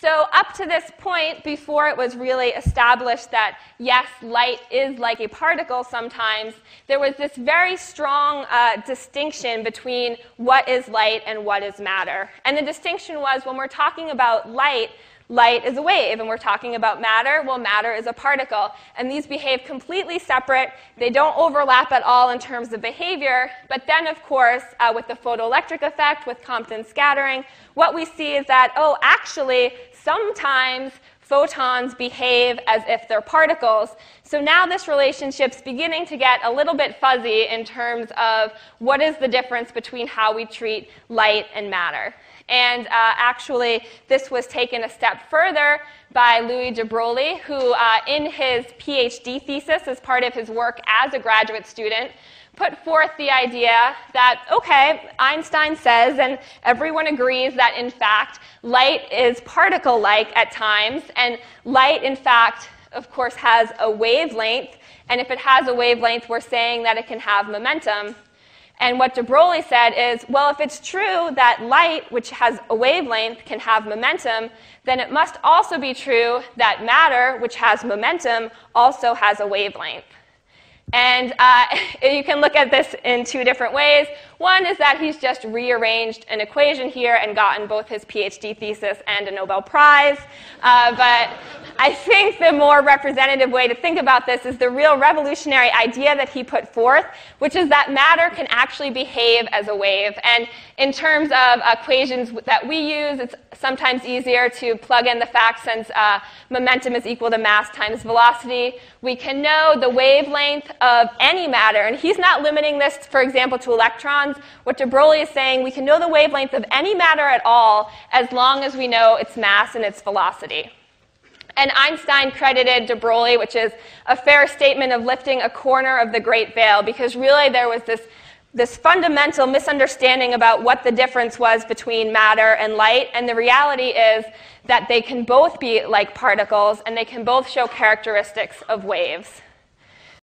So up to this point, before it was really established that, yes, light is like a particle sometimes, there was this very strong distinction between what is light and what is matter. And the distinction was, when we're talking about light, light is a wave, and we're talking about matter, well, matter is a particle. And these behave completely separate. They don't overlap at all in terms of behavior. But then, of course, with the photoelectric effect, with Compton scattering, what we see is that, oh, actually, sometimes photons behave as if they're particles. So now this relationship's beginning to get a little bit fuzzy in terms of what is the difference between how we treat light and matter. And actually, this was taken a step further by Louis de Broglie, who in his PhD thesis, as part of his work as a graduate student, put forth the idea that, okay, Einstein says, and everyone agrees that, in fact, light is particle-like at times, and light, in fact, of course, has a wavelength, and if it has a wavelength, we're saying that it can have momentum. And what de Broglie said is, well, if it's true that light, which has a wavelength, can have momentum, then it must also be true that matter, which has momentum, also has a wavelength. And you can look at this in two different ways. One is that he's just rearranged an equation here and gotten both his PhD thesis and a Nobel Prize. But I think the more representative way to think about this is the real revolutionary idea that he put forth, which is that matter can actually behave as a wave. And in terms of equations that we use, it's sometimes easier to plug in the fact, since momentum is equal to mass times velocity. We can know the wavelength of any matter. And he's not limiting this, for example, to electrons. What de Broglie is saying, we can know the wavelength of any matter at all as long as we know its mass and its velocity. And Einstein credited de Broglie, which is a fair statement of lifting a corner of the great veil, because really there was this fundamental misunderstanding about what the difference was between matter and light. And the reality is that they can both be like particles, and they can both show characteristics of waves.